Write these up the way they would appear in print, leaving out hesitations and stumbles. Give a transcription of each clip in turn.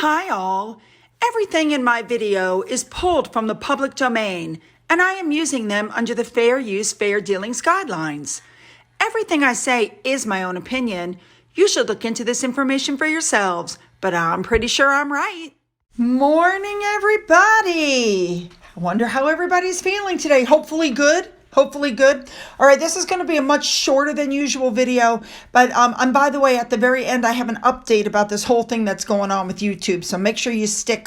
Hi all! Everything in my video is pulled from the public domain, and I am using them under the Fair Use, Fair Dealings guidelines. Everything I say is my own opinion. You should look into this information for yourselves, but I'm pretty sure I'm right. Morning, everybody! I wonder how everybody's feeling today. Hopefully good. Hopefully good. All right, this is going to be a much shorter than usual video, but and by the way, at the very end, I have an update about this whole thing that's going on with YouTube. So make sure you stick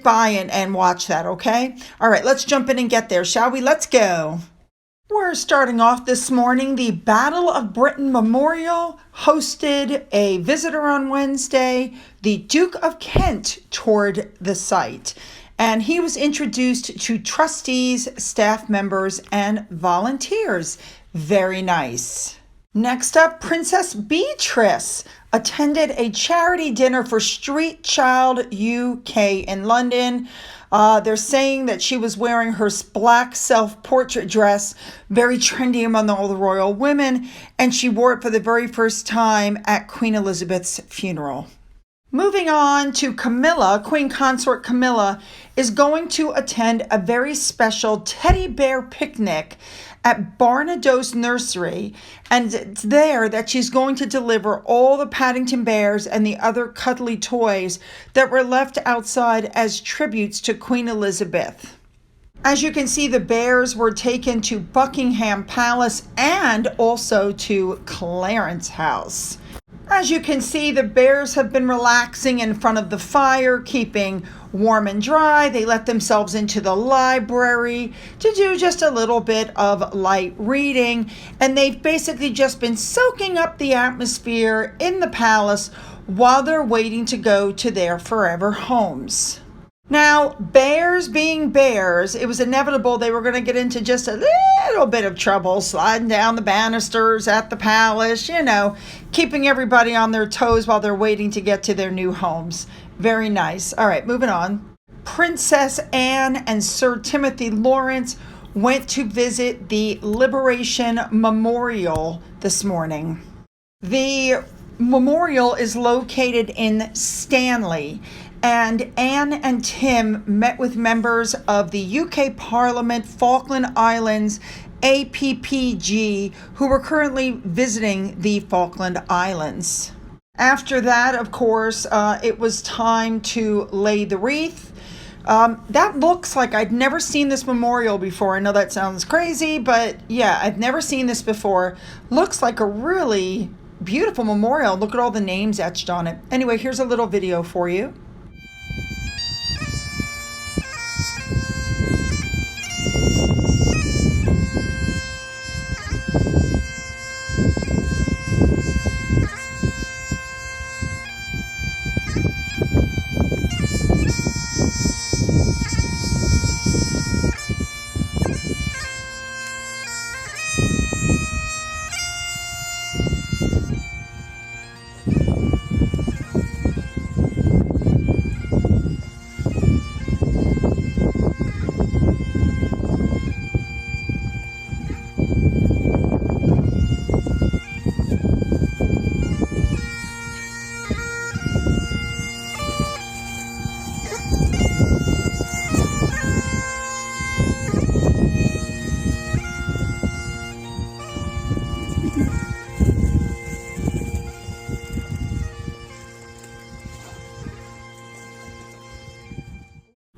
by and watch that, okay? All right, let's jump in and get there, shall we? Let's go. We're starting off this morning. The Battle of Britain Memorial hosted a visitor on Wednesday. The Duke of Kent toured the site, and he was introduced to trustees, staff members, and volunteers. Very nice. Next up, Princess Beatrice attended a charity dinner for Street Child UK in London. They're saying that she was wearing her black self-portrait dress, very trendy among all the royal women, and she wore it for the very first time at Queen Elizabeth's funeral. Moving on to Camilla, Queen Consort Camilla is going to attend a very special teddy bear picnic at Barnados Nursery, and it's there that she's going to deliver all the Paddington Bears and the other cuddly toys that were left outside as tributes to Queen Elizabeth. As you can see, the bears were taken to Buckingham Palace and also to Clarence House. As you can see, the bears have been relaxing in front of the fire, keeping warm and dry. They let themselves into the library to do just a little bit of light reading, and they've basically just been soaking up the atmosphere in the palace while they're waiting to go to their forever homes. Now, bears being bears, it was inevitable they were going to get into just a little bit of trouble, sliding down the banisters at the palace, keeping everybody on their toes while they're waiting to get to their new homes. Very nice. All right, moving on. Princess Anne and Sir Timothy Lawrence went to visit the Liberation Memorial this morning. The memorial is located in Stanley, and Anne and Tim met with members of the UK Parliament, Falkland Islands, APPG, who were currently visiting the Falkland Islands. After that, of course, it was time to lay the wreath. That looks like I'd never seen this memorial before. I know that sounds crazy, but yeah, I've never seen this before. Looks like a really beautiful memorial. Look at all the names etched on it. Anyway, here's a little video for you.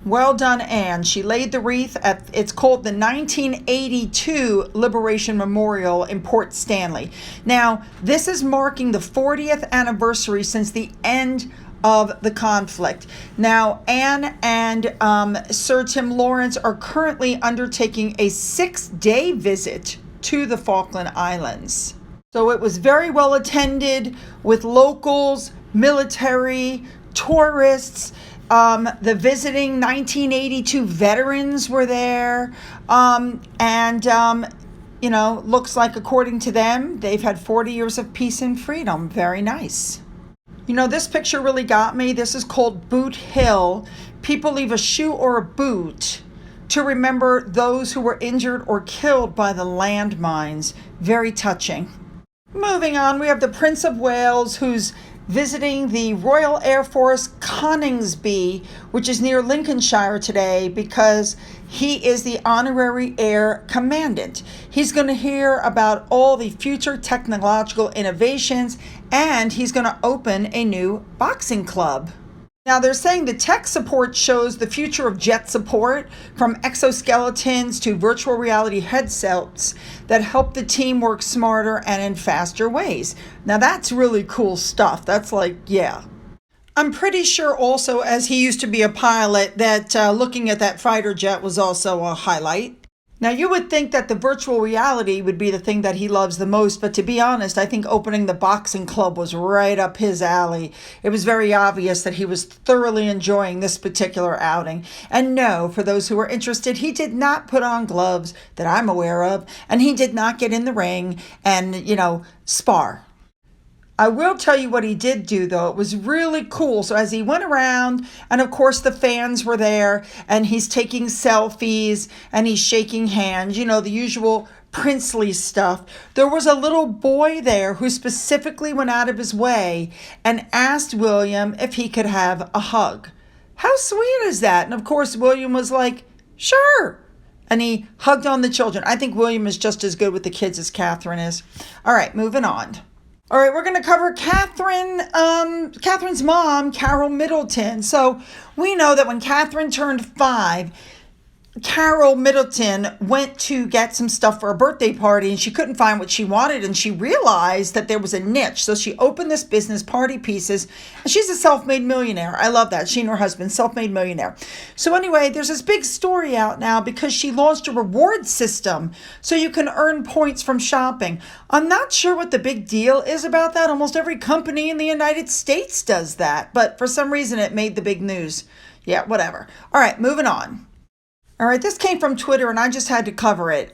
Well done, Anne. She laid the wreath it's called the 1982 Liberation Memorial in Port Stanley. Now, this is marking the 40th anniversary since the end of the conflict. Now, Anne and Sir Tim Lawrence are currently undertaking a 6-day visit to the Falkland Islands. So it was very well attended with locals, military, tourists. The visiting 1982 veterans were there, looks like, according to them, they've had 40 years of peace and freedom. Very nice. This picture really got me. This is called Boot Hill. People leave a shoe or a boot to remember those who were injured or killed by the landmines. Very touching. Moving on, we have the Prince of Wales, who's visiting the Royal Air Force Coningsby, which is near Lincolnshire today, because he is the honorary air commandant. He's going to hear about all the future technological innovations, and he's going to open a new boxing club. Now, they're saying the tech support shows the future of jet support, from exoskeletons to virtual reality headsets that help the team work smarter and in faster ways. Now, that's really cool stuff. That's like, yeah. I'm pretty sure also, as he used to be a pilot, that looking at that fighter jet was also a highlight. Now, you would think that the virtual reality would be the thing that he loves the most, but to be honest, I think opening the boxing club was right up his alley. It was very obvious that he was thoroughly enjoying this particular outing. And no, for those who are interested, he did not put on gloves that I'm aware of, and he did not get in the ring and, spar. I will tell you what he did do, though. It was really cool. So as he went around, and of course the fans were there, and he's taking selfies, and he's shaking hands, the usual princely stuff. There was a little boy there who specifically went out of his way and asked William if he could have a hug. How sweet is that? And of course, William was like, sure. And he hugged on the children. I think William is just as good with the kids as Catherine is. All right, moving on. All right, we're going to cover Catherine's mom, Carol Middleton. So we know that when Catherine turned 5, Carol Middleton went to get some stuff for a birthday party, and she couldn't find what she wanted, and she realized that there was a niche. So she opened this business, Party Pieces, and she's a self-made millionaire. I love that. She and her husband, self-made millionaire. So anyway, there's this big story out now because she launched a reward system so you can earn points from shopping. I'm not sure what the big deal is about that. Almost every company in the United States does that, but for some reason it made the big news. Yeah, whatever. All right, moving on. All right, this came from Twitter, and I just had to cover it.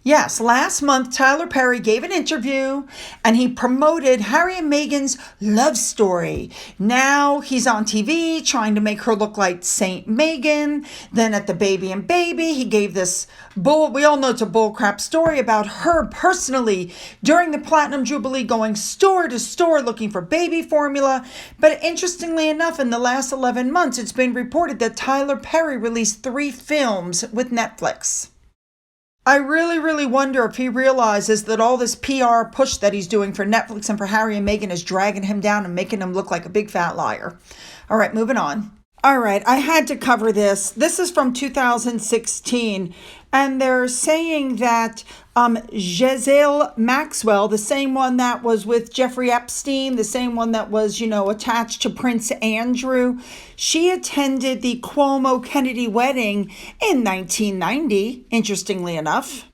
Yes, last month, Tyler Perry gave an interview, and he promoted Harry and Meghan's love story. Now he's on TV trying to make her look like Saint Meghan. Then at the Baby and Baby, he gave this we all know it's a bullcrap story about her personally during the Platinum Jubilee going store to store looking for baby formula. But interestingly enough, in the last 11 months, it's been reported that Tyler Perry released 3 films with Netflix. I really, really wonder if he realizes that all this PR push that he's doing for Netflix and for Harry and Meghan is dragging him down and making him look like a big fat liar. All right, moving on. All right, I had to cover this. This is from 2016, and they're saying that Ghislaine Maxwell, the same one that was with Jeffrey Epstein, the same one that was, attached to Prince Andrew, she attended the Cuomo-Kennedy wedding in 1990, interestingly enough.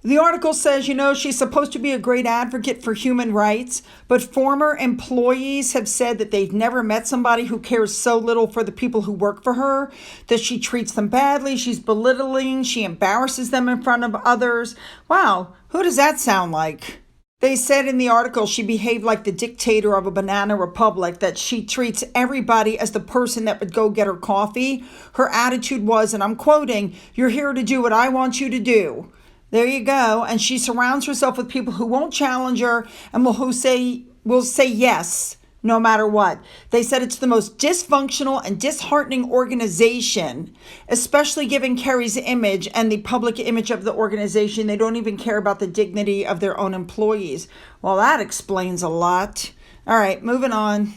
The article says, she's supposed to be a great advocate for human rights, but former employees have said that they've never met somebody who cares so little for the people who work for her, that she treats them badly, she's belittling, she embarrasses them in front of others. Wow, who does that sound like? They said in the article she behaved like the dictator of a banana republic, that she treats everybody as the person that would go get her coffee. Her attitude was, and I'm quoting, "You're here to do what I want you to do." There you go. And she surrounds herself with people who won't challenge her and will say yes no matter what. They said it's the most dysfunctional and disheartening organization, especially given Kerry's image and the public image of the organization. They don't even care about the dignity of their own employees. Well, that explains a lot. All right, moving on.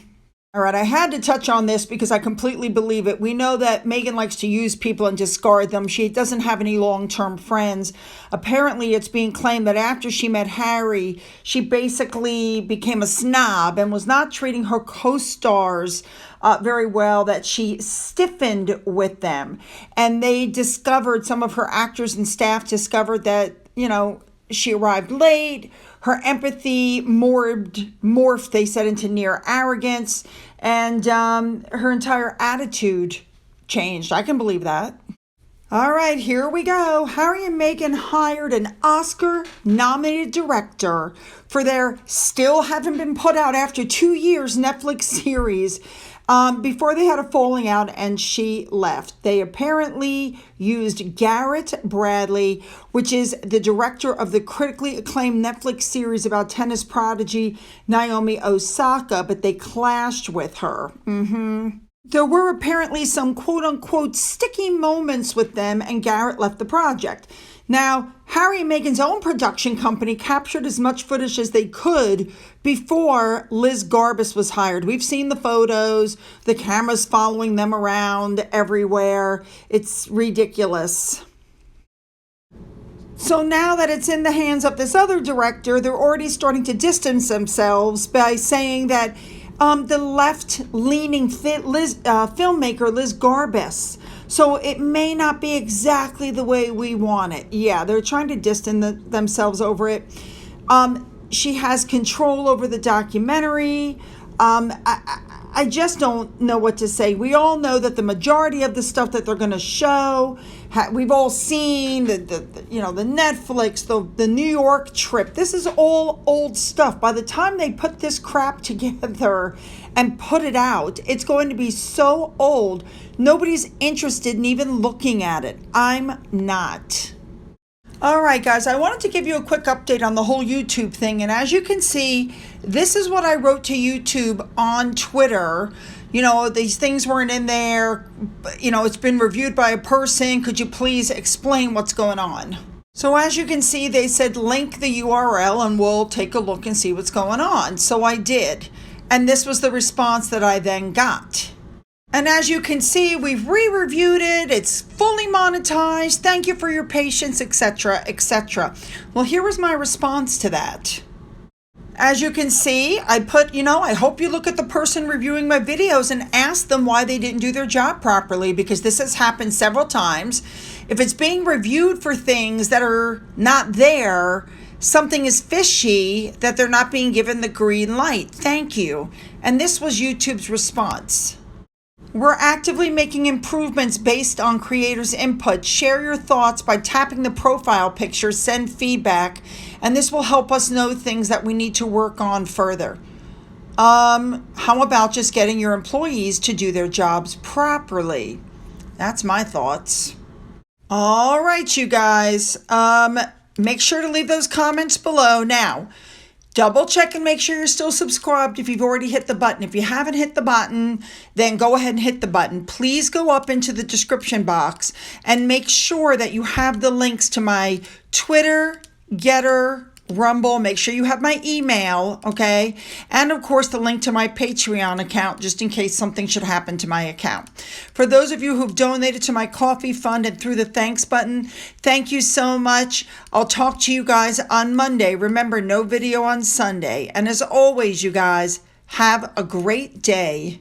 All right, I had to touch on this because I completely believe it. We know that Meghan likes to use people and discard them. She doesn't have any long-term friends. Apparently, it's being claimed that after she met Harry, she basically became a snob and was not treating her co-stars very well, that she stiffened with them. And they discovered, some of her actors and staff discovered that, she arrived late. Her empathy morphed, they said, into near arrogance, and her entire attitude changed. I can believe that. All right, here we go. Harry and Meghan hired an Oscar-nominated director for their still haven't been put out after 2 years Netflix series. Before they had a falling out and she left. They apparently used Garrett Bradley, which is the director of the critically acclaimed Netflix series about tennis prodigy Naomi Osaka, but they clashed with her. There were apparently some quote-unquote sticky moments with them, and Garrett left the project. Now, Harry and Meghan's own production company captured as much footage as they could before Liz Garbus was hired. We've seen the photos, the cameras following them around everywhere. It's ridiculous. So now that it's in the hands of this other director, they're already starting to distance themselves by saying that the left-leaning filmmaker, Liz Garbus. So it may not be exactly the way we want it. Yeah, they're trying to distance themselves over it. She has control over the documentary. I just don't know what to say. We all know that the majority of the stuff that they're going to show, we've all seen the Netflix, the New York trip. This is all old stuff. By the time they put this crap together and put it out, it's going to be so old, nobody's interested in even looking at it. I'm not. All right, guys, I wanted to give you a quick update on the whole YouTube thing. And as you can see, this is what I wrote to YouTube on Twitter. You know, these things weren't in there. You know, it's been reviewed by a person. Could you please explain what's going on? So as you can see, they said link the URL and we'll take a look and see what's going on. So I did. And this was the response that I then got. And as you can see, we've re-reviewed it. It's fully monetized. Thank you for your patience, etc., etc. Well, here was my response to that. As you can see, I put, I hope you look at the person reviewing my videos and ask them why they didn't do their job properly, because this has happened several times. If it's being reviewed for things that are not there, something is fishy that they're not being given the green light. Thank you. And this was YouTube's response. We're actively making improvements based on creators' input. Share your thoughts by tapping the profile picture, send feedback, and this will help us know things that we need to work on further. How about just getting your employees to do their jobs properly? That's my thoughts. All right, you guys. Make sure to leave those comments below. Now, double check and make sure you're still subscribed if you've already hit the button. If you haven't hit the button, then go ahead and hit the button. Please go up into the description box and make sure that you have the links to my Twitter, Getter, Rumble. Make sure you have my email, okay? And of course, the link to my Patreon account, just in case something should happen to my account. For those of you who've donated to my coffee fund and through the thanks button, thank you so much. I'll talk to you guys on Monday. Remember, no video on Sunday. And as always, you guys, have a great day.